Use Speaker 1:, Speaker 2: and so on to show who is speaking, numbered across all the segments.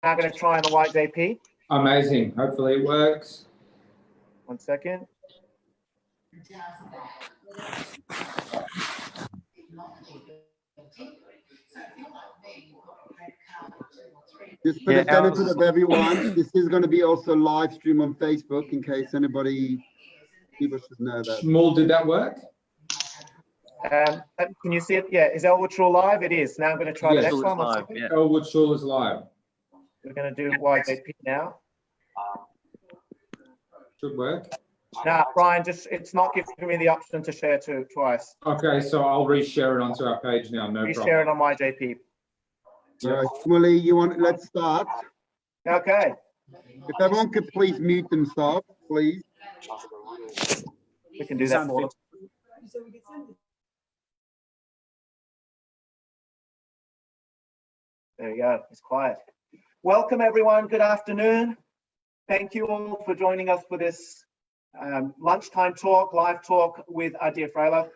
Speaker 1: now going to try on the YJP.
Speaker 2: Amazing. Hopefully it works.
Speaker 1: 1 second.
Speaker 3: Just for the benefit of everyone, this is going to be also live stream on Facebook in case people should know that.
Speaker 2: Shmuel, did that work?
Speaker 1: Can you see it? Yeah, is Elwood Shule live? It is. Now I'm going to try the next one.
Speaker 4: Live, yeah.
Speaker 2: Elwood Shule is live.
Speaker 1: We're going to do YJP now.
Speaker 2: Should work.
Speaker 1: Now, Brian, it's not giving me the option to share twice.
Speaker 2: Okay, so I'll reshare it onto our page now. No problem.
Speaker 1: Reshare it on YJP.
Speaker 3: All right, Shmuley, let's start.
Speaker 1: Okay.
Speaker 3: If everyone could please mute themselves, please.
Speaker 1: We can do that for them. There you go. It's quiet. Welcome, everyone. Good afternoon. Thank you all for joining us for this lunchtime talk, live talk with Adir Freilich.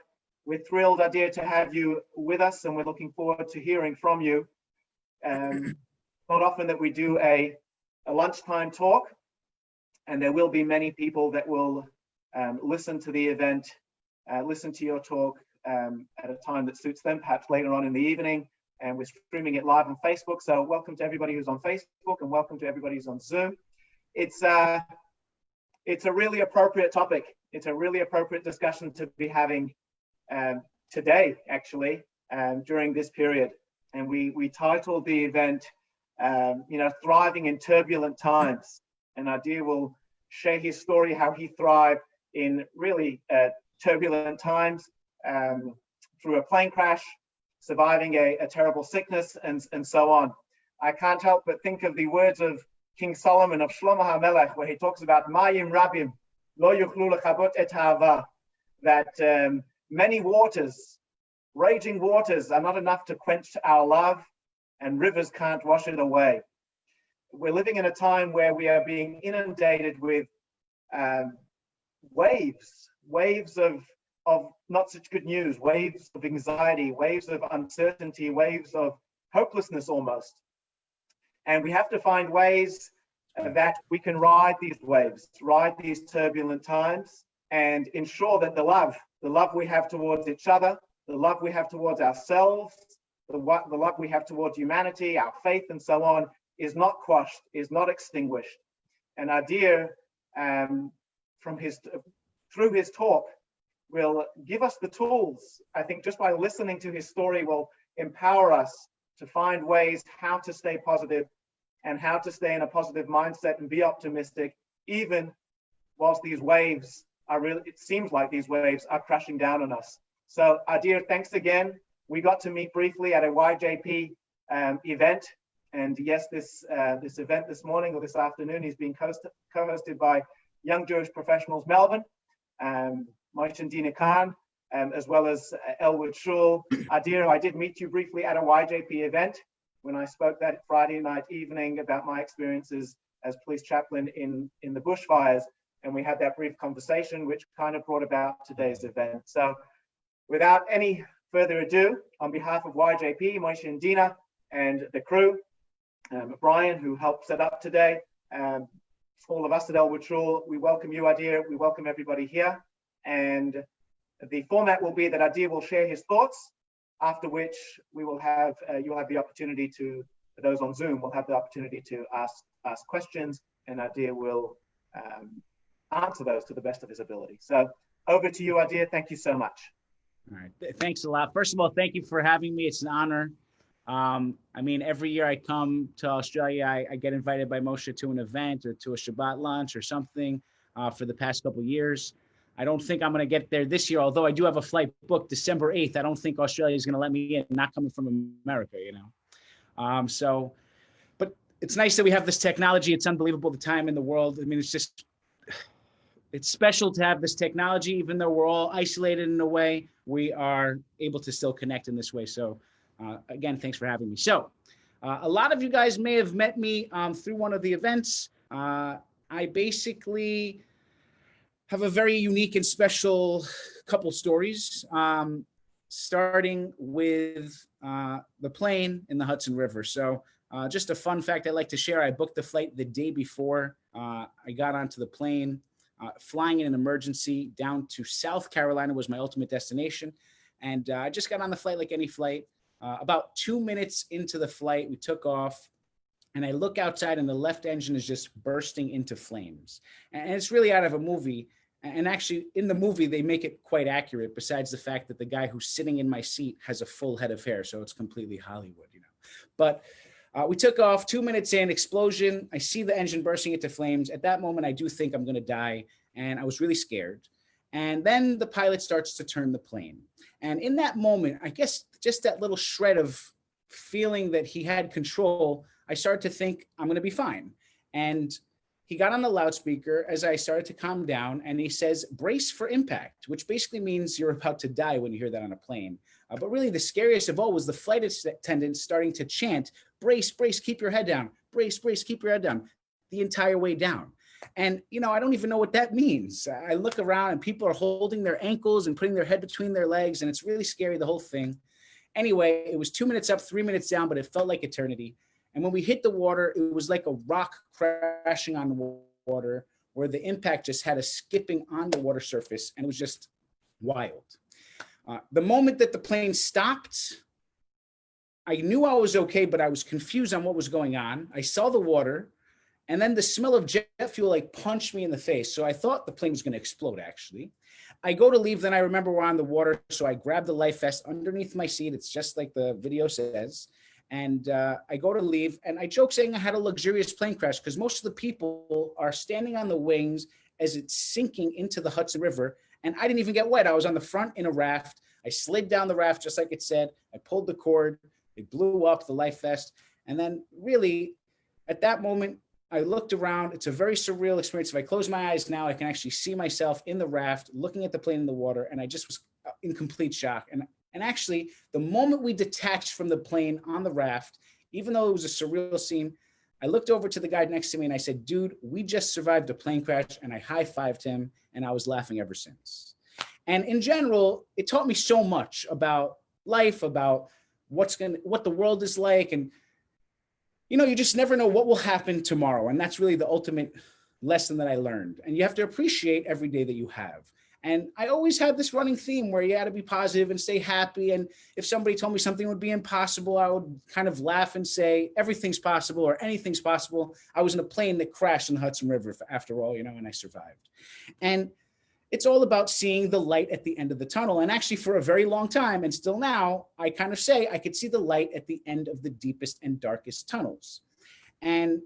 Speaker 1: We're thrilled, Adir, to have you with us, and we're looking forward to hearing from you. Not often that we do a lunchtime talk, and there will be many people that will listen to the event, listen to your talk at a time that suits them, perhaps later on in the evening. And we're streaming it live on Facebook. So welcome to everybody who's on Facebook, and welcome to everybody who's on Zoom. It's a really appropriate topic. It's a really appropriate discussion to be having today, actually, during this period. And we titled the event, Thriving in Turbulent Times. And Adir will share his story, how he thrived in really turbulent times through a plane crash, surviving a terrible sickness, and so on. I can't help but think of the words of King Solomon of Shlomo HaMelech, where he talks about Mayim Rabim, Lo Yuchlu Lechabot et Ha'ava, that many waters, raging waters, are not enough to quench our love, and rivers can't wash it away. We're living in a time where we are being inundated with waves of not such good news, waves of anxiety, waves of uncertainty, waves of hopelessness almost. And we have to find ways that we can ride these waves, ride these turbulent times, and ensure that the love we have towards each other, the love we have towards ourselves, the love we have towards humanity, our faith, and so on, is not quashed, is not extinguished. And Adir, through his talk, will give us the tools. I think just by listening to his story will empower us to find ways how to stay positive and how to stay in a positive mindset and be optimistic, even whilst these waves it seems like these waves are crashing down on us. So Adir, thanks again. We got to meet briefly at a YJP event. And yes, this event this morning or this afternoon is being co-hosted by Young Jewish Professionals Melbourne, Moshe and Dina Khan, as well as Elwood Shule. Adir, I did meet you briefly at a YJP event when I spoke that Friday night evening about my experiences as police chaplain in the bushfires. And we had that brief conversation, which kind of brought about today's event. So without any further ado, on behalf of YJP, Moshe and Dina, and the crew, Brian, who helped set up today, all of us at Elwood Shule, we welcome you, Adir. We welcome everybody here. And the format will be that Adir will share his thoughts, after which we will have, you'll have the opportunity to, for those on Zoom, will have the opportunity to ask questions, and Adir will answer those to the best of his ability. So over to you, Adir. Thank you so much.
Speaker 4: All right, thanks a lot. First of all, thank you for having me. It's an honor. I mean, every year I come to Australia, I get invited by Moshe to an event or to a Shabbat lunch or something for the past couple of years. I don't think I'm going to get there this year, although I do have a flight booked December 8th. I don't think Australia is going to let me in, not coming from America, you know. But it's nice that we have this technology. It's unbelievable, the time in the world. I mean, it's special to have this technology, even though we're all isolated in a way, we are able to still connect in this way. So again, thanks for having me. So a lot of you guys may have met me through one of the events. I basically have a very unique and special couple stories, starting with the plane in the Hudson River. So Just a fun fact I'd like to share. I booked the flight the day before I got onto the plane. Flying in an emergency down to South Carolina was my ultimate destination. And I just got on the flight like any flight. About 2 minutes into the flight, we took off. And I look outside and the left engine is just bursting into flames. And it's really out of a movie. And actually in the movie, they make it quite accurate, besides the fact that the guy who's sitting in my seat has a full head of hair. So it's completely Hollywood, you know. But we took off, 2 minutes in, explosion. I see the engine bursting into flames. At that moment, I do think I'm going to die. And I was really scared. And then the pilot starts to turn the plane. And in that moment, I guess just that little shred of feeling that he had control, I started to think I'm going to be fine. And he got on the loudspeaker as I started to calm down, and he says, brace for impact, which basically means you're about to die when you hear that on a plane. But really the scariest of all was the flight attendant starting to chant, brace, brace, keep your head down, brace, brace, keep your head down, the entire way down. And, you know, I don't even know what that means. I look around and people are holding their ankles and putting their head between their legs, and it's really scary, the whole thing. Anyway, it was 2 minutes up, 3 minutes down, but it felt like eternity. And when we hit the water, it was like a rock crashing on the water, where the impact just had us skipping on the water surface, and it was just wild. The moment that the plane stopped, I knew I was okay, but I was confused on what was going on. I saw the water, and then the smell of jet fuel like punched me in the face. So I thought the plane was going to explode, actually. I go to leave, then I remember we're on the water, so I grab the life vest underneath my seat. It's just like the video says. And I go to leave, and I joke saying I had a luxurious plane crash, because most of the people are standing on the wings as it's sinking into the Hudson River. And I didn't even get wet. I was on the front in a raft. I slid down the raft just like it said. I pulled the cord. It blew up the life vest. And then really at that moment, I looked around. It's a very surreal experience. If I close my eyes now, I can actually see myself in the raft, looking at the plane in the water. And I just was in complete shock. And actually, the moment we detached from the plane on the raft, even though it was a surreal scene, I looked over to the guy next to me and I said, dude, we just survived a plane crash. And I high-fived him, and I was laughing ever since. And in general, it taught me so much about life, about what the world is like. And, you know, you just never know what will happen tomorrow. And that's really the ultimate lesson that I learned. And you have to appreciate every day that you have. And I always had this running theme where you had to be positive and stay happy. And if somebody told me something would be impossible, I would kind of laugh and say, everything's possible or anything's possible. I was in a plane that crashed in the Hudson River after all, you know, and I survived. And it's all about seeing the light at the end of the tunnel. And actually for a very long time, and still now, I kind of say I could see the light at the end of the deepest and darkest tunnels. And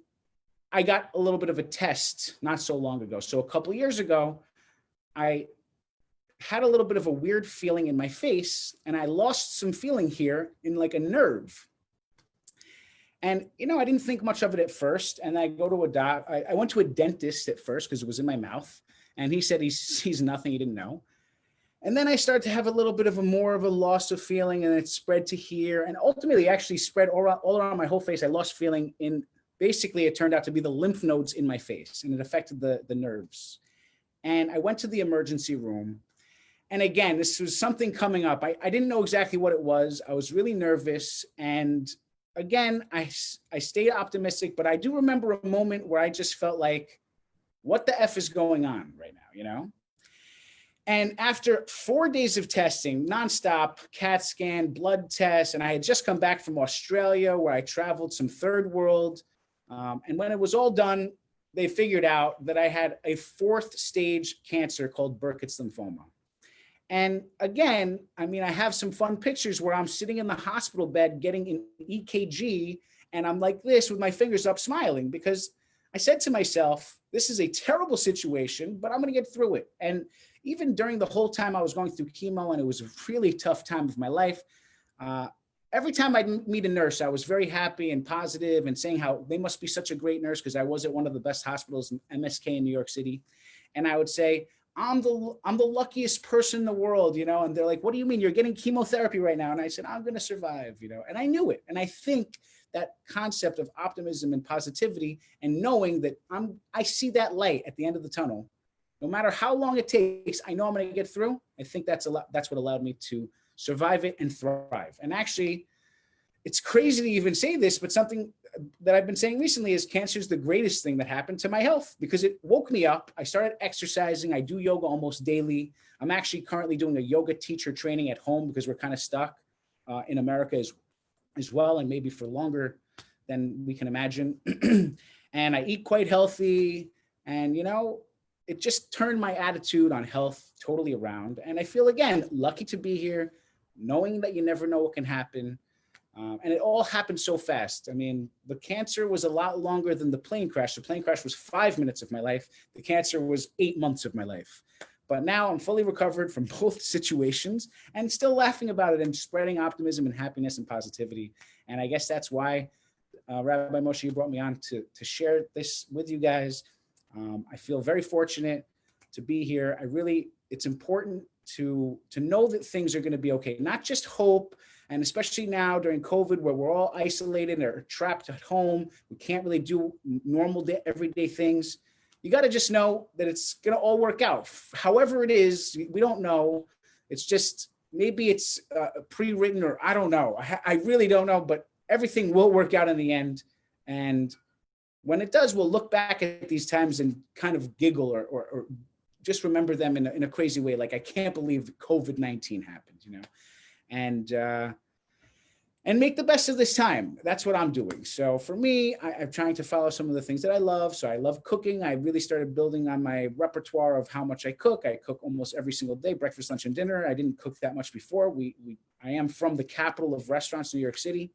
Speaker 4: I got a little bit of a test not so long ago. So a couple of years ago, I had a little bit of a weird feeling in my face, and I lost some feeling here in like a nerve. And, you know, I didn't think much of it at first. And I go to I went to a dentist at first because it was in my mouth. And he said he sees nothing, he didn't know. And then I started to have a little bit of more of a loss of feeling, and it spread to here. And ultimately actually spread all around my whole face. I lost feeling in, basically it turned out to be the lymph nodes in my face, and it affected the nerves. And I went to the emergency room. And again, this was something coming up. I didn't know exactly what it was. I was really nervous. And again, I stayed optimistic, but I do remember a moment where I just felt like, what the F is going on right now, you know? And after 4 days of testing, nonstop, CAT scan, blood tests, and I had just come back from Australia where I traveled some third world. And when it was all done, they figured out that I had a 4th stage cancer called Burkitt's lymphoma. And again, I mean, I have some fun pictures where I'm sitting in the hospital bed getting an EKG, and I'm like this with my fingers up smiling, because I said to myself, this is a terrible situation, but I'm going to get through it. And even during the whole time I was going through chemo, and it was a really tough time of my life, every time I'd meet a nurse, I was very happy and positive and saying how they must be such a great nurse, because I was at one of the best hospitals in MSK in New York City. And I would say, I'm the luckiest person in the world, you know? And they're like, what do you mean? You're getting chemotherapy right now. And I said, I'm going to survive, you know? And I knew it. And I think that concept of optimism and positivity, and knowing that I see that light at the end of the tunnel, no matter how long it takes, I know I'm going to get through. I think that's what allowed me to survive it and thrive. And actually, it's crazy to even say this, but something that I've been saying recently is cancer is the greatest thing that happened to my health because it woke me up. I started exercising. I do yoga almost daily. I'm actually currently doing a yoga teacher training at home because we're kind of stuck in America as well, and maybe for longer than we can imagine. And I eat quite healthy, and it just turned my attitude on health totally around. And I feel, again, lucky to be here, knowing that you never know what can happen. And it all happened so fast. I mean, the cancer was a lot longer than the plane crash. The plane crash was 5 minutes of my life. The cancer was 8 months of my life. But now I'm fully recovered from both situations and still laughing about it and spreading optimism and happiness and positivity. And I guess that's why Rabbi Moshe, you brought me on to share this with you guys. I feel very fortunate to be here. It's important to know that things are going to be okay, not just hope. And especially now during COVID, where we're all isolated or trapped at home, we can't really do normal everyday things. You got to just know that it's going to all work out. However it is, we don't know. It's just, maybe it's pre-written, or I don't know. I really don't know, but everything will work out in the end. And when it does, we'll look back at these times and kind of giggle or just remember them in a crazy way. Like, I can't believe COVID-19 happened, and make the best of this time. That's what I'm doing. So for me, I'm trying to follow some of the things that I love. So I love cooking. I really started building on my repertoire of how much I cook. I cook almost every single day, breakfast, lunch, and dinner. I didn't cook that much before. I am from the capital of restaurants, New York City.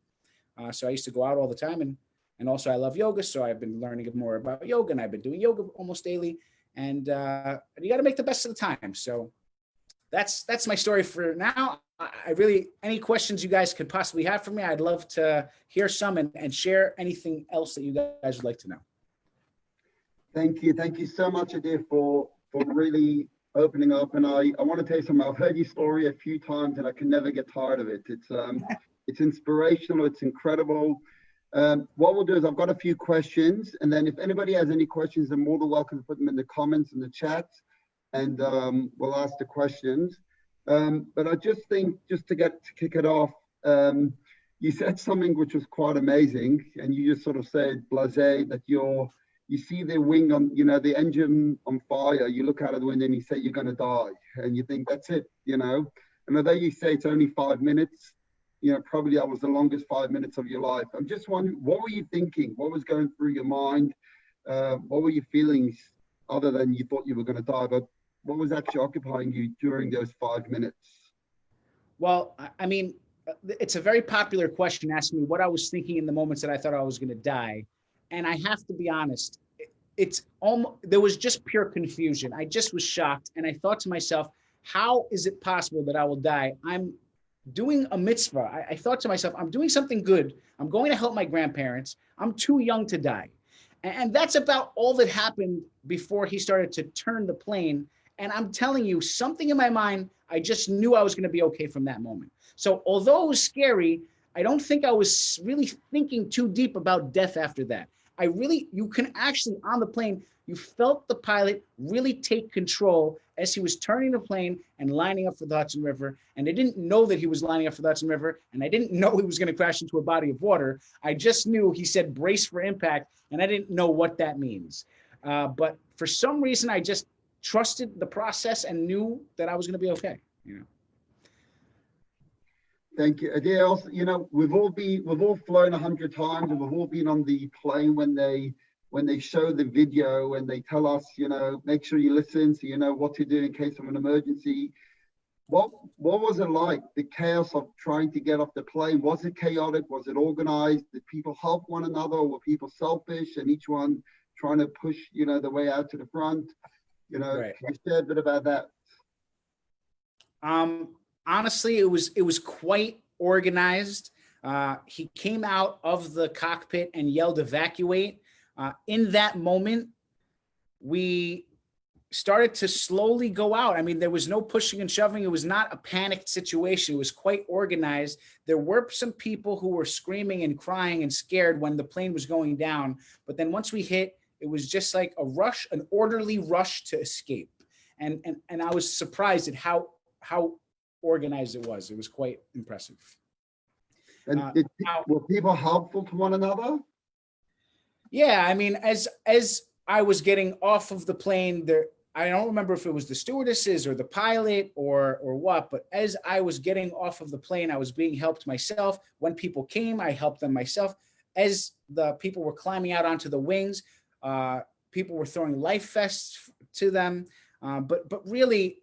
Speaker 4: So I used to go out all the time. And also I love yoga. So I've been learning more about yoga, and I've been doing yoga almost daily. And you got to make the best of the time. So that's my story for now. Any questions you guys could possibly have for me, I'd love to hear some and share anything else that you guys would like to know.
Speaker 3: Thank you. Thank you so much, Adir, for really opening up. And I want to tell you something. I've heard your story a few times and I can never get tired of it. It's inspirational. It's incredible. What we'll do is I've got a few questions, and then if anybody has any questions, they're more than welcome to put them in the comments in the chat, and we'll ask the questions. But I just think, just to kick it off, you said something which was quite amazing, and you just sort of said, blasé, that you see the wing on, the engine on fire, you look out of the window and you say you're going to die, and you think that's it, And although you say it's only 5 minutes, probably that was the longest 5 minutes of your life. I'm just wondering, what were you thinking? What was going through your mind? What were your feelings, other than you thought you were going to die? But what was actually occupying you during those 5 minutes?
Speaker 4: Well, I mean, it's a very popular question, asking me what I was thinking in the moments that I thought I was going to die. And I have to be honest, there was just pure confusion. I just was shocked. And I thought to myself, how is it possible that I will die? I'm doing a mitzvah. I thought to myself, I'm doing something good. I'm going to help my grandparents. I'm too young to die. And that's about all that happened before he started to turn the plane. And I'm telling you, something in my mind, I just knew I was going to be okay from that moment. So although it was scary, I don't think I was really thinking too deep about death after that. You can actually, on the plane, you felt the pilot really take control as he was turning the plane and lining up for the Hudson River. And I didn't know that he was lining up for the Hudson River, and I didn't know he was going to crash into a body of water. I just knew he said brace for impact, and I didn't know what that means. But for some reason, I just trusted the process and knew that I was going to be okay.
Speaker 3: Thank you, Adir. Also, we've all flown 100 times, and we've all been on the plane when they show the video and they tell us, make sure you listen so you know what to do in case of an emergency. What was it like, the chaos of trying to get off the plane? Was it chaotic? Was it organized? Did people help one another? Or were people selfish and each one trying to push, the way out to the front?
Speaker 4: Right.
Speaker 3: Can you share a bit about that?
Speaker 4: Honestly, it was quite organized. He came out of the cockpit and yelled evacuate. In that moment, we started to slowly go out. I mean, there was no pushing and shoving. It was not a panicked situation. It was quite organized. There were some people who were screaming and crying and scared when the plane was going down. But then once we hit, it was just like a rush, an orderly rush to escape. And I was surprised at how organized it was. It was quite impressive.
Speaker 3: And were people helpful to one another?
Speaker 4: Yeah, I mean, as I was getting off of the plane, there, I don't remember if it was the stewardesses or the pilot or what, but as I was getting off of the plane, I was being helped myself. When people came, I helped them myself. As the people were climbing out onto the wings, people were throwing life vests to them. But really,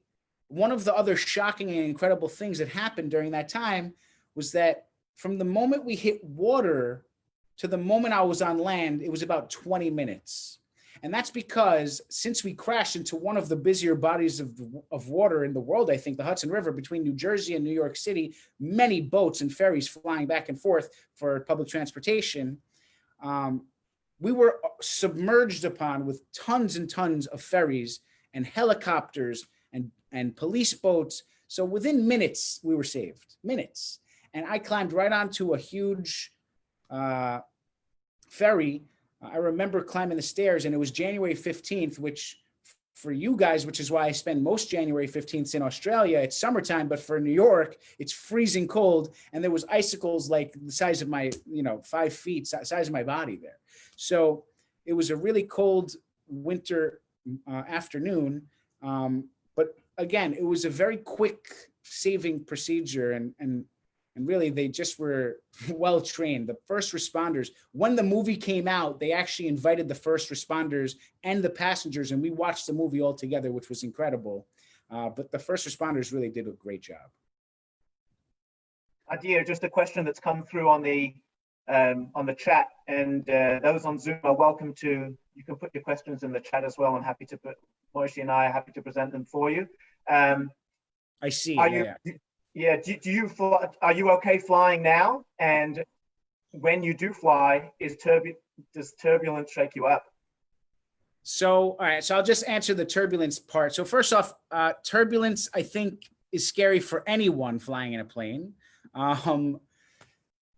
Speaker 4: one of the other shocking and incredible things that happened during that time was that from the moment we hit water to the moment I was on land, it was about 20 minutes. And that's because since we crashed into one of the busier bodies of water in the world, I think the Hudson River between New Jersey and New York City, many boats and ferries flying back and forth for public transportation, we were submerged upon with tons and tons of ferries and helicopters and police boats. So within minutes, we were saved, minutes. And I climbed right onto a huge ferry. I remember climbing the stairs, and it was January 15th, which for you guys, which is why I spend most January 15th in Australia, it's summertime, but for New York, it's freezing cold. And there was icicles like the size of my, 5 feet, size of my body there. So it was a really cold winter afternoon. But again, it was a very quick saving procedure, and really, they just were well trained. The first responders, when the movie came out, they actually invited the first responders and the passengers, and we watched the movie all together, which was incredible. But the first responders really did a great job.
Speaker 1: Adir, just a question that's come through on the chat, and those on Zoom are welcome to. You can put your questions in the chat as well. I'm happy to put. Moishi and I are happy to present them for you.
Speaker 4: I see.
Speaker 1: Yeah. Do you fly, are you okay flying now? And when you do fly, does turbulence shake you up?
Speaker 4: So, all right. So I'll just answer the turbulence part. So first off, turbulence, I think, is scary for anyone flying in a plane.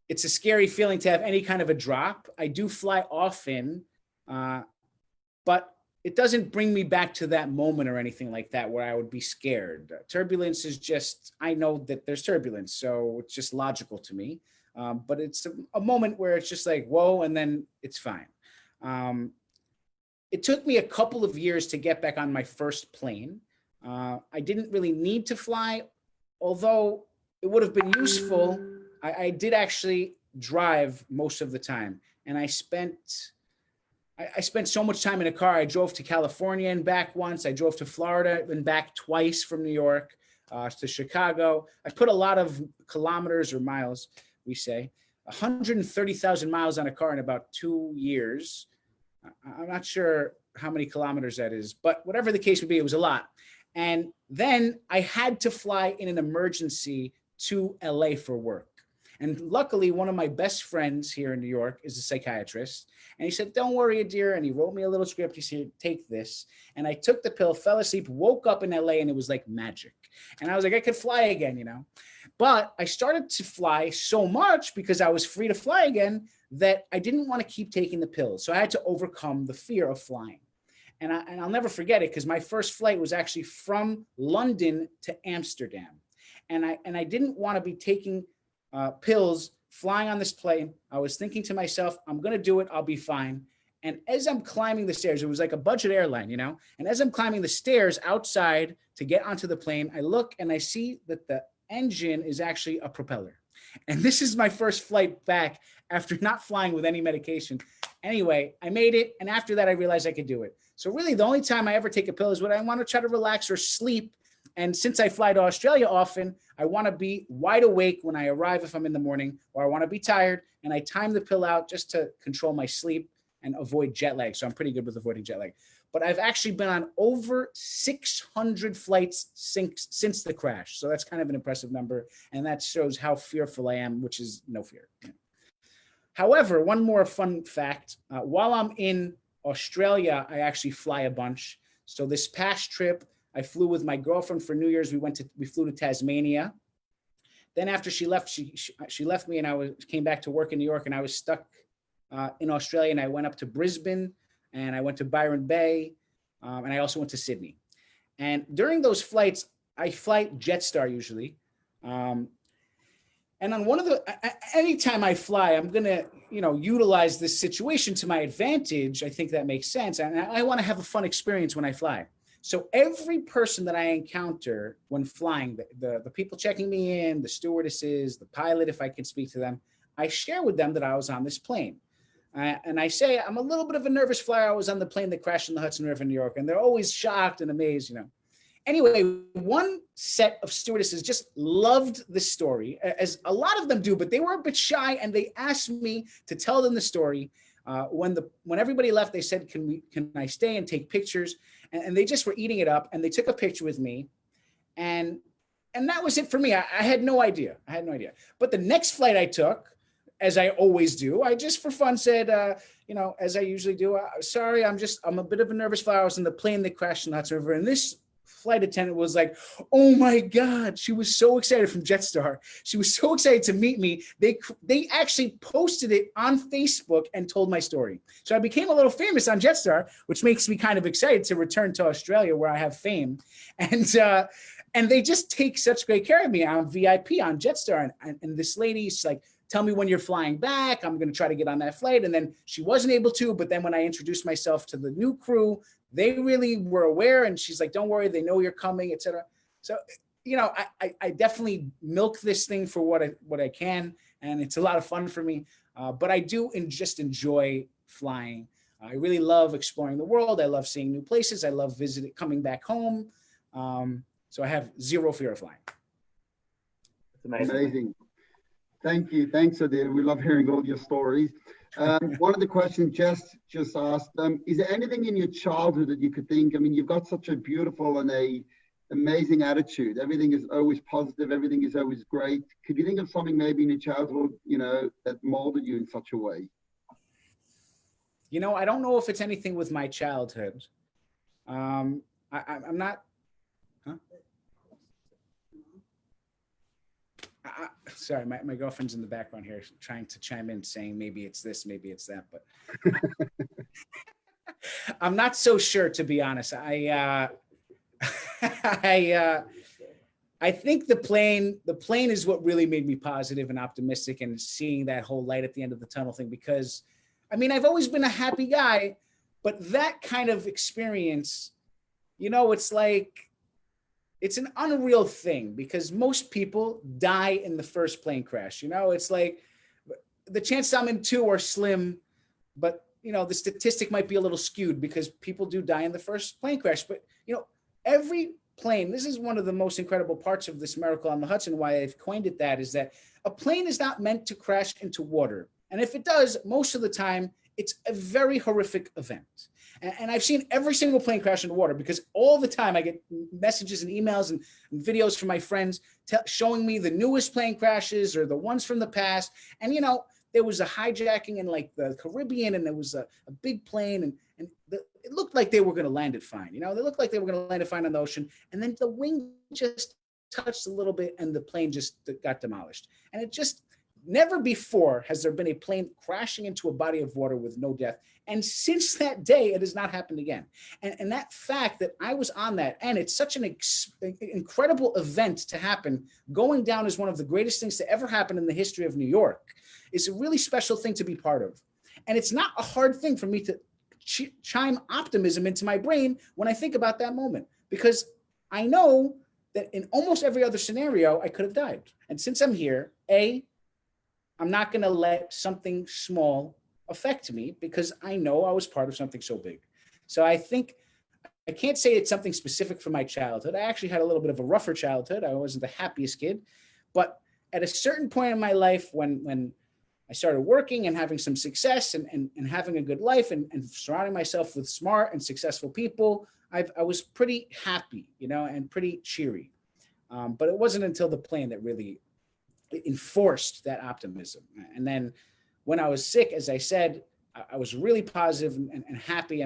Speaker 4: It's a scary feeling to have any kind of a drop. I do fly often, but it doesn't bring me back to that moment or anything like that where I would be scared. Turbulence is just, I know that there's turbulence, so it's just logical to me. But it's a moment where it's just like, whoa, and then it's fine. It took me a couple of years to get back on my first plane. I didn't really need to fly, although it would have been useful. I did actually drive most of the time, and I spent so much time in a car. I drove to California and back once. I drove to Florida and back twice from New York to Chicago. I put a lot of kilometers or miles, we say, 130,000 miles on a car in about 2 years. I'm not sure how many kilometers that is, but whatever the case would be, it was a lot. And then I had to fly in an emergency to LA for work. And luckily, one of my best friends here in New York is a psychiatrist. And he said, don't worry, Adir. And he wrote me a little script. He said, take this. And I took the pill, fell asleep, woke up in LA, and it was like magic. And I was like, I could fly again, But I started to fly so much because I was free to fly again that I didn't want to keep taking the pills. So I had to overcome the fear of flying. And I'll never forget it because my first flight was actually from London to Amsterdam. And I didn't want to be taking pills flying on this plane. I was thinking to myself, I'm going to do it. I'll be fine. And as I'm climbing the stairs, it was like a budget airline, and as I'm climbing the stairs outside to get onto the plane, I look and I see that the engine is actually a propeller. And this is my first flight back after not flying with any medication. Anyway, I made it. And after that, I realized I could do it. So really the only time I ever take a pill is when I want to try to relax or sleep. And since I fly to Australia often, I want to be wide awake when I arrive if I'm in the morning, or I want to be tired, and I time the pill out just to control my sleep and avoid jet lag. So I'm pretty good with avoiding jet lag. But I've actually been on over 600 flights since the crash. So that's kind of an impressive number. And that shows how fearful I am, which is no fear. However, one more fun fact, while I'm in Australia, I actually fly a bunch. So this past trip, I flew with my girlfriend for New Year's. We flew to Tasmania. Then after she left, she left me, and I came back to work in New York, and I was stuck in Australia. And I went up to Brisbane, and I went to Byron Bay, and I also went to Sydney. And during those flights, I fly Jetstar usually. And And on one of anytime I fly, I'm going to, utilize this situation to my advantage. I think that makes sense. And I want to have a fun experience when I fly. So every person that I encounter when flying, the people checking me in, the stewardesses, the pilot, if I can speak to them, I share with them that I was on this plane. And I say, I'm a little bit of a nervous flyer. I was on the plane that crashed in the Hudson River in New York. And they're always shocked and amazed, Anyway, one set of stewardesses just loved the story, as a lot of them do, but they were a bit shy, and they asked me to tell them the story. When everybody left, they said, can I stay and take pictures? And they just were eating it up, and they took a picture with me. And that was it for me. I had no idea. But the next flight I took, as I always do, I just for fun said, as I usually do, sorry, I'm a bit of a nervous flyer. I was in the plane that crashed in the Hudson River. And this flight attendant was like, oh my God, she was so excited, from Jetstar. She was so excited to meet me. They actually posted it on Facebook and told my story. So I became a little famous on Jetstar, which makes me kind of excited to return to Australia, where I have fame. And they just take such great care of me. I'm VIP on Jetstar. And this lady's like, tell me when you're flying back. I'm going to try to get on that flight. And then she wasn't able to, but then when I introduced myself to the new crew, they really were aware, and she's like, don't worry, they know you're coming, etc. So, I definitely milk this thing for what I can, and it's a lot of fun for me. But I do just enjoy flying. I really love exploring the world. I love seeing new places. I love coming back home. So I have zero fear of flying.
Speaker 1: It's amazing.
Speaker 3: Amazing. Thank you. Thanks, Adir. We love hearing all your stories. One of the questions Jess just asked, is there anything in your childhood that you could think, you've got such a beautiful and amazing attitude. Everything is always positive. Everything is always great. Could you think of something maybe in your childhood, that molded you in such a way?
Speaker 4: I don't know if it's anything with my childhood. I'm not, huh? Sorry, my girlfriend's in the background here trying to chime in, saying maybe it's this, maybe it's that, but I'm not so sure, to be honest. I think the plane is what really made me positive and optimistic, and seeing that whole light at the end of the tunnel thing, because I've always been a happy guy, but that kind of experience, it's like, it's an unreal thing, because most people die in the first plane crash. It's like the chances I'm in two are slim, but the statistic might be a little skewed, because people do die in the first plane crash. But every plane, this is one of the most incredible parts of this miracle on the Hudson, why I've coined it that, is that a plane is not meant to crash into water. And if it does, most of the time, it's a very horrific event. And I've seen every single plane crash into water, because all the time I get messages and emails and videos from my friends showing me the newest plane crashes or the ones from the past. And, there was a hijacking in like the Caribbean, and there was a big plane, and it looked like they were going to land it fine. They looked like they were going to land it fine on the ocean. And then the wing just touched a little bit, and the plane just got demolished. And it just, never before has there been a plane crashing into a body of water with no death. And since that day, it has not happened again. And that fact that I was on that, and it's such an incredible event to happen, going down as one of the greatest things to ever happen in the history of New York, is a really special thing to be part of. And it's not a hard thing for me to chime optimism into my brain when I think about that moment, because I know that in almost every other scenario, I could have died. And since I'm here, I'm not going to let something small affect me, because I know I was part of something so big. So I think I can't say it's something specific from my childhood. I actually had a little bit of a rougher childhood. I wasn't the happiest kid, but at a certain point in my life, when I started working and having some success and having a good life and surrounding myself with smart and successful people, I was pretty happy, and pretty cheery. But it wasn't until the plane that really enforced that optimism. And then when I was sick, as I said, I was really positive and happy.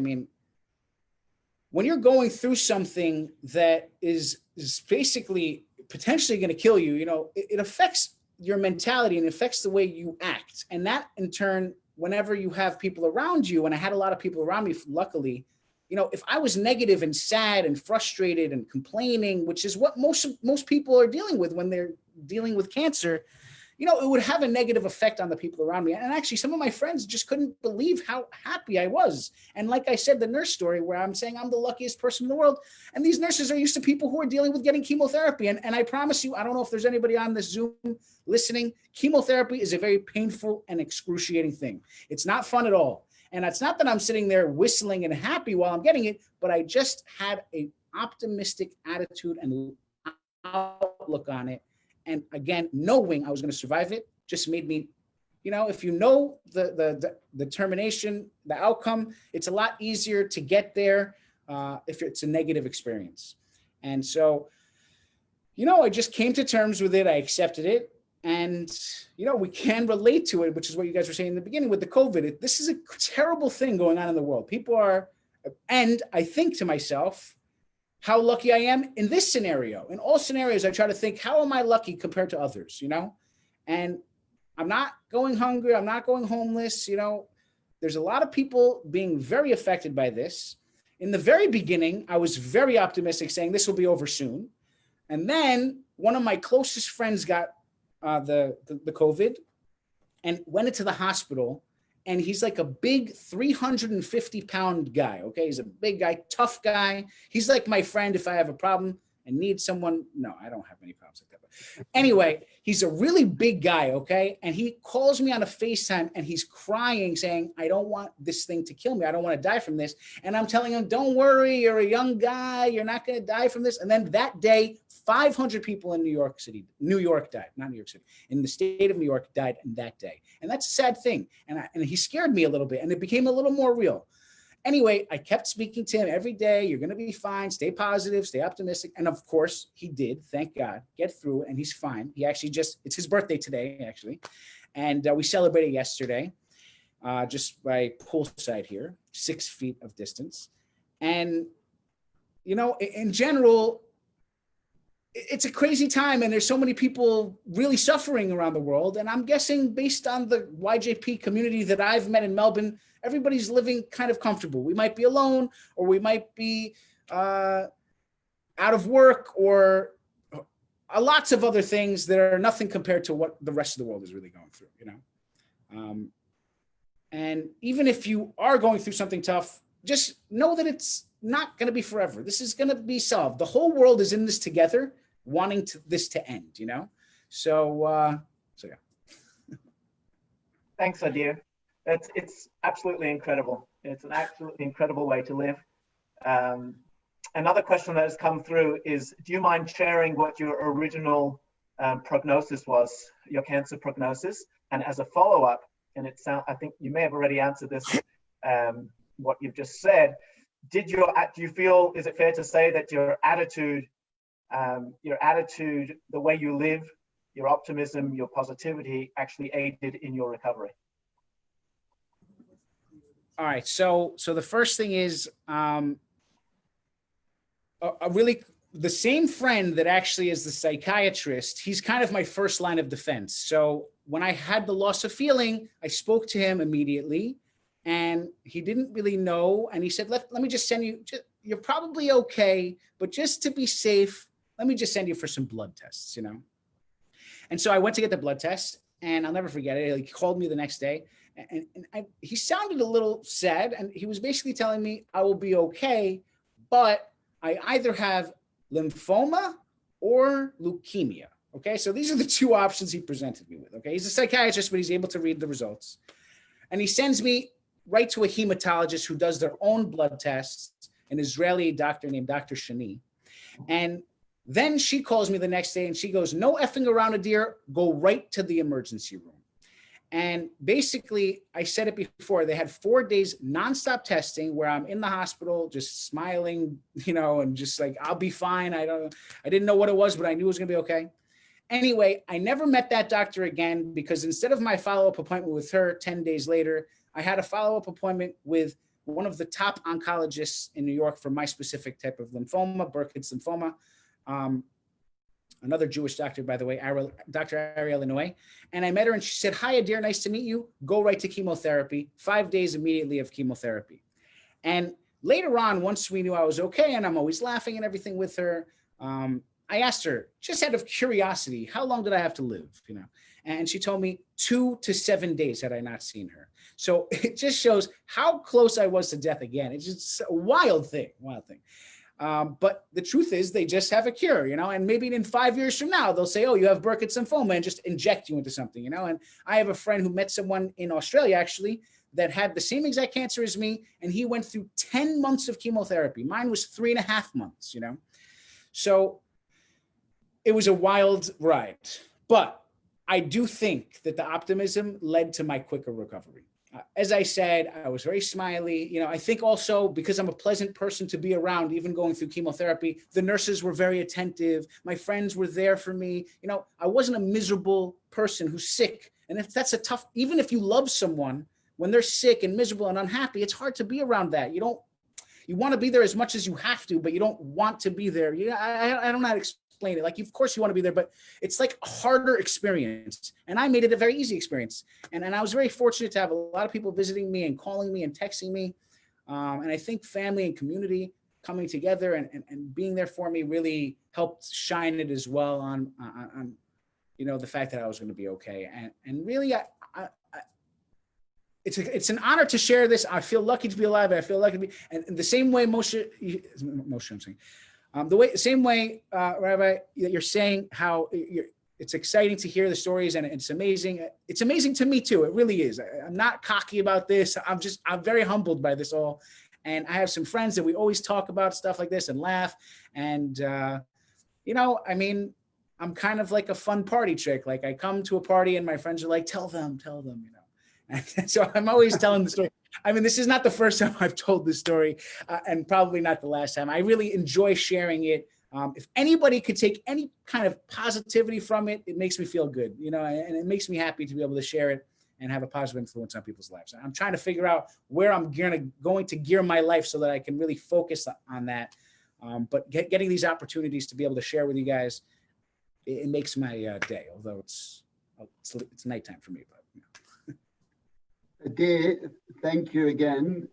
Speaker 4: When you're going through something that is basically potentially going to kill you, it affects your mentality and it affects the way you act. And that in turn, whenever you have people around you, and I had a lot of people around me, luckily, if I was negative and sad and frustrated and complaining, which is what most people are dealing with when they're dealing with cancer, it would have a negative effect on the people around me. And actually, some of my friends just couldn't believe how happy I was. And like I said, the nurse story where I'm saying I'm the luckiest person in the world. And these nurses are used to people who are dealing with getting chemotherapy. And I promise you, I don't know if there's anybody on this Zoom listening, chemotherapy is a very painful and excruciating thing. It's not fun at all. And it's not that I'm sitting there whistling and happy while I'm getting it, but I just had an optimistic attitude and outlook on it. And again, knowing I was going to survive it just made me, if you know the termination, the outcome, it's a lot easier to get there if it's a negative experience. And so, I just came to terms with it. I accepted it. And, we can relate to it, which is what you guys were saying in the beginning with the COVID. This is a terrible thing going on in the world. People are, and I think to myself, how lucky I am in this scenario. In all scenarios, I try to think, how am I lucky compared to others, And I'm not going hungry. I'm not going homeless. There's a lot of people being very affected by this. In the very beginning, I was very optimistic saying this will be over soon. And then one of my closest friends got the COVID and went into the hospital. And he's like a big 350-pound guy, okay? He's a big guy, tough guy. He's like my friend if I have a problem and need someone. No, I don't have any problems like that. But anyway, he's a really big guy, okay? And he calls me on a FaceTime and he's crying saying, I don't want this thing to kill me. I don't want to die from this. And I'm telling him, don't worry, you're a young guy. You're not going to die from this. And then that day, 500 people in New York died, not New York City, in the state of New York died in that day. And that's a sad thing. And he scared me a little bit and it became a little more real. Anyway, I kept speaking to him every day. You're going to be fine. Stay positive, stay optimistic. And of course he did, thank God, get through it and he's fine. He actually it's his birthday today, actually. And we celebrated yesterday, just by poolside here, 6 feet of distance. And, in general, it's a crazy time and there's so many people really suffering around the world. And I'm guessing based on the YJP community that I've met in Melbourne, everybody's living kind of comfortable. We might be alone or we might be out of work or lots of other things that are nothing compared to what the rest of the world is really going through, And even if you are going through something tough, just know that it's not going to be forever. This is going to be solved. The whole world is in this together, wanting this to end, So yeah.
Speaker 1: Thanks, Adir. It's absolutely incredible. It's an absolutely incredible way to live. Another question that has come through is, do you mind sharing what your original prognosis was, your cancer prognosis? And as a follow-up, and I think you may have already answered this, what you've just said, do you feel, is it fair to say that your attitude, the way you live, your optimism, your positivity actually aided in your recovery?
Speaker 4: All right. So the first thing is the same friend that actually is the psychiatrist. He's kind of my first line of defense. So when I had the loss of feeling, I spoke to him immediately and he didn't really know. And he said, let me just send you, you're probably okay, but just to be safe, let me just send you for some blood tests, And so I went to get the blood test and I'll never forget it. He called me the next day. He sounded a little sad and he was basically telling me I will be okay, but I either have lymphoma or leukemia. Okay, so these are the two options he presented me with. Okay, he's a psychiatrist, but he's able to read the results. And he sends me right to a hematologist who does their own blood tests, an Israeli doctor named Dr. Shani. And then she calls me the next day and she goes, no effing around, Adir, go right to the emergency room. And basically, I said it before, they had 4 days nonstop testing where I'm in the hospital, just smiling, and just like, I'll be fine. I didn't know what it was, but I knew it was gonna be okay. Anyway, I never met that doctor again because instead of my follow-up appointment with her 10 days later, I had a follow-up appointment with one of the top oncologists in New York for my specific type of lymphoma, Burkitt's lymphoma. Another Jewish doctor, by the way, Dr. Ariel Inouye. And I met her and she said, hi, Adir, nice to meet you. Go right to chemotherapy, 5 days immediately of chemotherapy. And later on, once we knew I was okay, and I'm always laughing and everything with her, I asked her, just out of curiosity, how long did I have to live? And she told me 2 to 7 days had I not seen her. So it just shows how close I was to death again. It's just a wild thing, wild thing. But the truth is they just have a cure, and maybe in 5 years from now, they'll say, oh, you have Burkitt's lymphoma, and just inject you into something, and I have a friend who met someone in Australia, actually, that had the same exact cancer as me, and he went through 10 months of chemotherapy. Mine was 3.5 months, So it was a wild ride, but I do think that the optimism led to my quicker recovery. As I said, I was very smiley. I think also because I'm a pleasant person to be around, even going through chemotherapy, the nurses were very attentive. My friends were there for me. I wasn't a miserable person who's sick. And if that's even if you love someone, when they're sick and miserable and unhappy, it's hard to be around that. You want to be there as much as you have to, but you don't want to be there. I don't know how to explain it. Like, of course you want to be there, but it's like a harder experience. And I made it a very easy experience. And I was very fortunate to have a lot of people visiting me and calling me and texting me. And I think family and community coming together and being there for me really helped shine it as well on the fact that I was going to be okay. And really, it's an honor to share this. I feel lucky to be alive. I feel lucky to be, and the same way Moshe, I'm saying, same way, Rabbi, that you're saying how it's exciting to hear the stories, and it's amazing. It's amazing to me too. It really is. I'm not cocky about this. I'm very humbled by this all. And I have some friends that we always talk about stuff like this and laugh. And, I'm kind of like a fun party trick. Like, I come to a party and my friends are like, tell them. And so I'm always telling the story. This is not the first time I've told this story, and probably not the last time. I really enjoy sharing it. If anybody could take any kind of positivity from it, it makes me feel good, and it makes me happy to be able to share it and have a positive influence on people's lives. I'm trying to figure out where I'm going to gear my life so that I can really focus on that. But getting these opportunities to be able to share with you guys, it makes my day, although it's nighttime for me. But
Speaker 3: Adir, thank you again.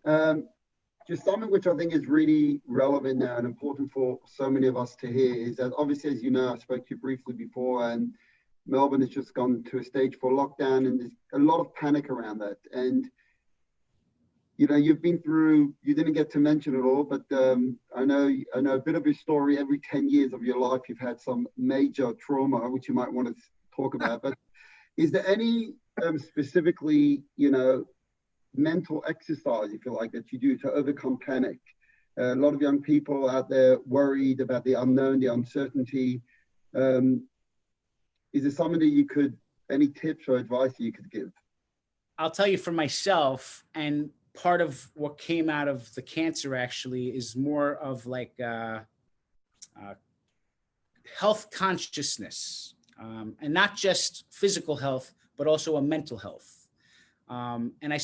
Speaker 3: Just something which I think is really relevant now and important for so many of us to hear is that, obviously, as you know, I spoke to you briefly before, and Melbourne has just gone to a stage 4 lockdown, and there's a lot of panic around that. And, you've been through, you didn't get to mention it all, but I know a bit of your story. Every 10 years of your life, you've had some major trauma, which you might want to talk about. But is there any specifically, mental exercise, if you like, that you do to overcome panic? A lot of young people out there worried about the unknown, the uncertainty. Is there something that any tips or advice that you could give?
Speaker 4: I'll tell you for myself, and part of what came out of the cancer actually is more of like health consciousness, and not just physical health, but also a mental health. And I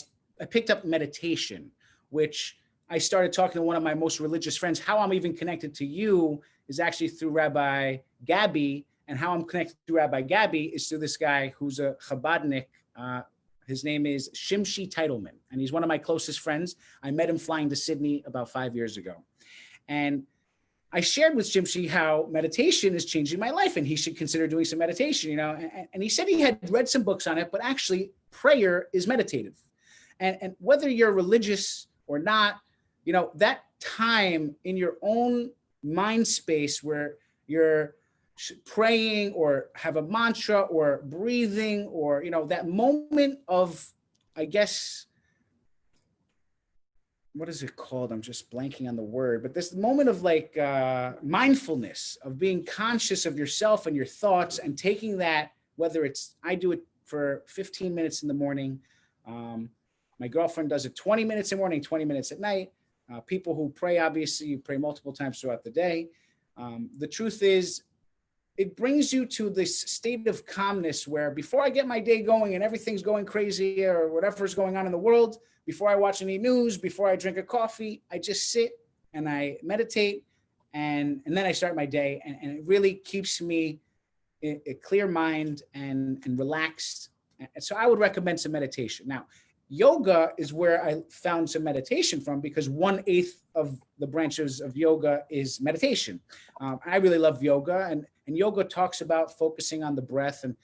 Speaker 4: picked up meditation, which I started talking to one of my most religious friends. How I'm even connected to you is actually through Rabbi Gabby, and how I'm connected to Rabbi Gabby is through this guy who's a Chabadnik. His name is Shimshi Teitelman, and he's one of my closest friends. I met him flying to Sydney about 5 years ago. And I shared with Shimshi how meditation is changing my life, and he should consider doing some meditation, and he said he had read some books on it, but actually prayer is meditative. And whether you're religious or not, that time in your own mind space where you're praying or have a mantra or breathing, or, that moment of, I guess, what is it called? I'm just blanking on the word, but this moment of like mindfulness, of being conscious of yourself and your thoughts, and taking that, whether it's, I do it for 15 minutes in the morning. My girlfriend does it 20 minutes in the morning, 20 minutes at night. People who pray, obviously, you pray multiple times throughout the day. The truth is, it brings you to this state of calmness where before I get my day going and everything's going crazy or whatever's going on in the world, before I watch any news, before I drink a coffee, I just sit and I meditate, and then I start my day. And it really keeps me in a clear mind and relaxed. And so I would recommend some meditation. Now, yoga is where I found some meditation from, because 1/8 of the branches of yoga is meditation. I really love yoga, and yoga talks about focusing on the breath. And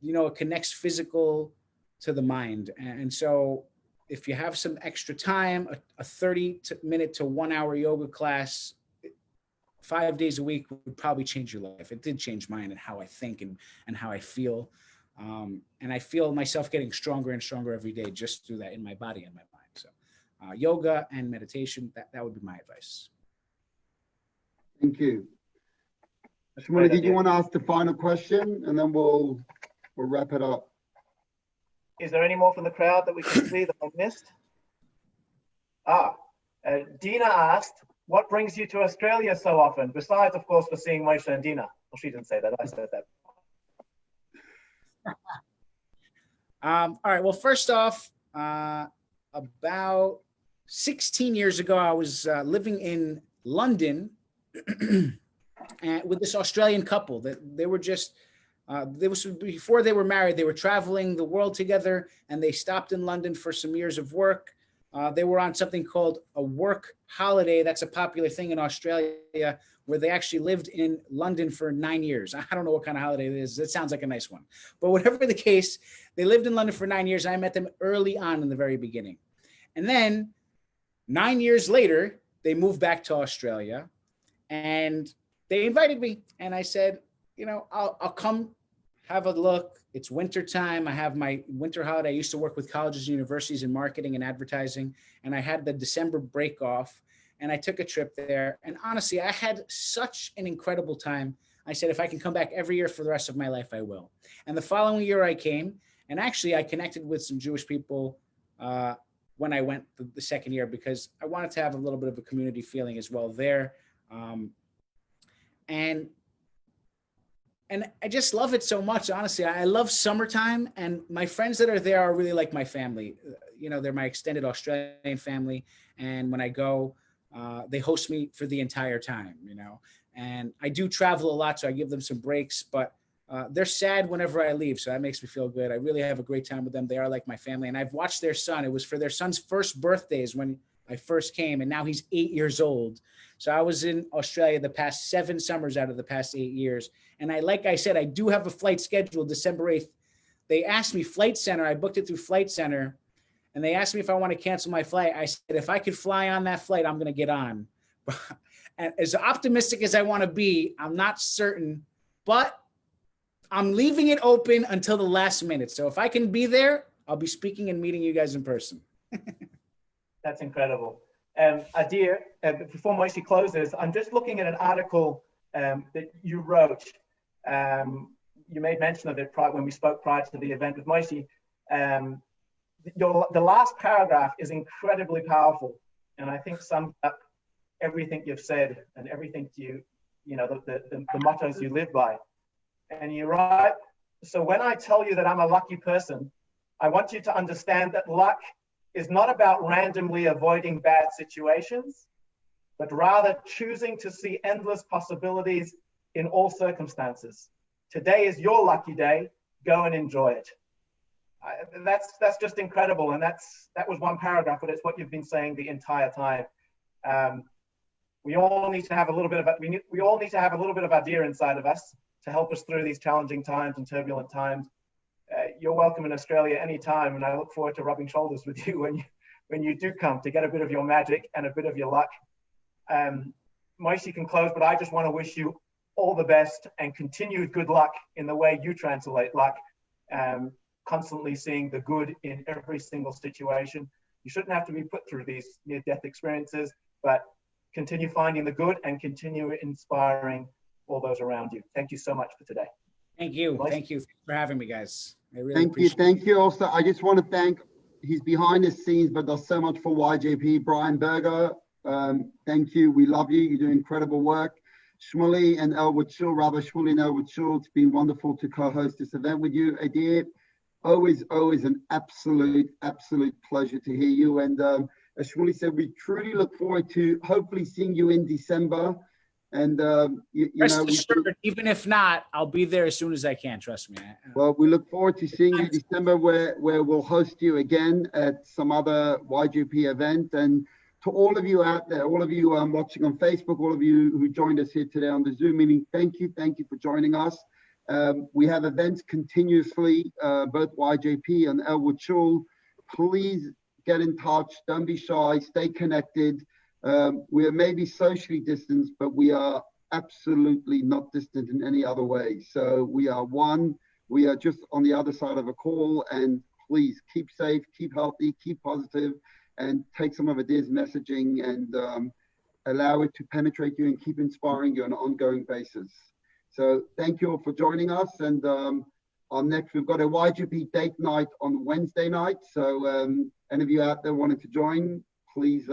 Speaker 4: it connects physical to the mind. And so if you have some extra time, a 30-minute to 1 hour yoga class 5 days a week would probably change your life. It did change mine and how I think and how I feel. And I feel myself getting stronger and stronger every day just through that in my body and my mind. So yoga and meditation, that would be my advice.
Speaker 3: Thank you. Shule, did you want to ask the final question, and then we'll wrap it up?
Speaker 1: Is there any more from the crowd that we can see that I missed? Dina asked, what brings you to Australia so often? Besides, of course, for seeing Moshe and Dina. Well, she didn't say that, I said that.
Speaker 4: All right, well, first off, about 16 years ago, I was living in London and with this Australian couple that they were just, before they were married, they were traveling the world together, and they stopped in London for some years of work. They were on something called a work holiday. That's a popular thing in Australia, where they actually lived in London for 9 years. I don't know what kind of holiday it is. It sounds like a nice one. But whatever the case, they lived in London for 9 years. And I met them early on in the very beginning. And then 9 years later, they moved back to Australia, and they invited me. And I said, I'll come have a look. It's winter time. I have my winter holiday. I used to work with colleges and universities in marketing and advertising, and I had the December break off, and I took a trip there. And honestly, I had such an incredible time. I said, if I can come back every year for the rest of my life, I will. And the following year I came, and actually I connected with some Jewish people when I went the second year, because I wanted to have a little bit of a community feeling as well there. And I just love it so much. Honestly, I love summertime, and my friends that are there are really like my family. They're my extended Australian family. And when I go, they host me for the entire time, and I do travel a lot, so I give them some breaks, but they're sad whenever I leave. So that makes me feel good. I really have a great time with them. They are like my family, and I've watched their son. It was for their son's first birthdays when I first came, and now he's 8 years old. So I was in Australia the past 7 summers out of the past 8 years. And like I said, I do have a flight scheduled December 8th. They asked me, Flight Center, I booked it through Flight Center, and they asked me if I want to cancel my flight. I said, if I could fly on that flight, I'm going to get on. And as optimistic as I want to be, I'm not certain, but I'm leaving it open until the last minute. So if I can be there, I'll be speaking and meeting you guys in person.
Speaker 1: That's incredible. Adir, before Moshe closes, I'm just looking at an article that you wrote. You made mention of it when we spoke prior to the event with Moshe. The last paragraph is incredibly powerful, and I think sums up everything you've said and everything the mottos you live by. And you write, so when I tell you that I'm a lucky person, I want you to understand that luck is not about randomly avoiding bad situations, but rather choosing to see endless possibilities in all circumstances. Today is your lucky day. Go and enjoy it. That's just incredible, and that was one paragraph, but it's what you've been saying the entire time. We all need to have a little bit of we all need to have a little bit of Adir inside of us to help us through these challenging times and turbulent times. You're welcome in Australia anytime, and I look forward to rubbing shoulders with you when you do come to get a bit of your magic and a bit of your luck. Moshe can close, but I just want to wish you all the best and continued good luck in the way you translate luck, constantly seeing the good in every single situation. You shouldn't have to be put through these near-death experiences, but continue finding the good and continue inspiring all those around you. Thank you so much for today.
Speaker 4: Thank you. Moshe? Thank you for having me, guys. I really
Speaker 3: Thank you. Thank you. Also, I just want to thank, he's behind the scenes, but does so much for YJP, Brian Berger. Thank you. We love you. You do incredible work. Shule and Elwood Shule, rather Shule and Elwood Shule. It's been wonderful to co-host this event with you. Adir, always an absolute pleasure to hear you. And as Shule said, we truly look forward to hopefully seeing you in December. And
Speaker 4: even if not, I'll be there as soon as I can. Trust me.
Speaker 3: Well, we look forward to seeing you in December, where we'll host you again at some other YGP event. And to all of you out there, all of you watching on Facebook, all of you who joined us here today on the Zoom meeting, thank you for joining us. We have events continuously, both YJP and Elwood Shule. Please get in touch. Don't be shy. Stay connected. We are maybe socially distanced, but we are absolutely not distant in any other way. So we are one. We are just on the other side of a call. And please keep safe, keep healthy, keep positive, and take some of Adir's messaging and allow it to penetrate you and keep inspiring you on an ongoing basis. So thank you all for joining us. And we've got a YGP date night on Wednesday night. So any of you out there wanting to join, please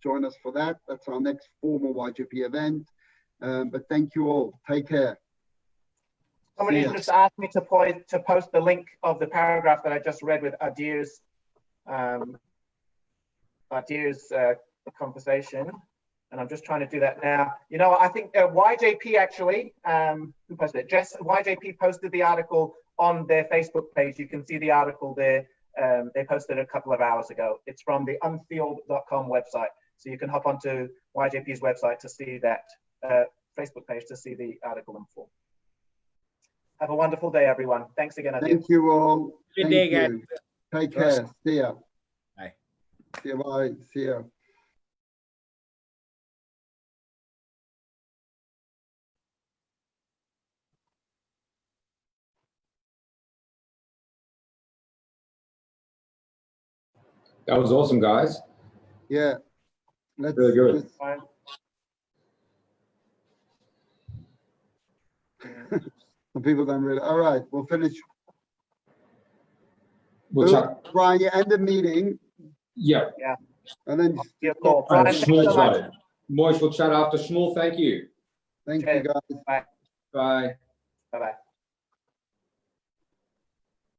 Speaker 3: join us for that. That's our next formal YGP event. But thank you all. Take care.
Speaker 1: Somebody just asked me to post the link of the paragraph that I just read with Adir's conversation. And I'm just trying to do that now. You know, I think YJP actually, who posted it? YJP posted the article on their Facebook page. You can see the article there. They posted it a couple of hours ago. It's from the untitled.com website. So you can hop onto YJP's website to see that Facebook page to see the article in full. Have a wonderful day, everyone. Thanks again, Adir.
Speaker 3: Thank you all.
Speaker 4: Good day, guys.
Speaker 3: Take care. See ya.
Speaker 4: Bye.
Speaker 3: See ya. Bye. See ya.
Speaker 2: That was awesome, guys.
Speaker 3: Yeah. Let's,
Speaker 2: Really good.
Speaker 1: Fine.
Speaker 3: Some people don't really. All right, we'll finish.
Speaker 2: We'll chat.
Speaker 3: Brian, you end the meeting.
Speaker 2: Yeah.
Speaker 3: And then
Speaker 1: Your call.
Speaker 2: All right,
Speaker 1: Brian, thanks
Speaker 2: Shmuel
Speaker 1: so
Speaker 2: got
Speaker 1: much.
Speaker 2: it. Moish will chat after. Shmuel, thank you.
Speaker 3: thank you guys.
Speaker 2: Bye.
Speaker 1: Bye-bye.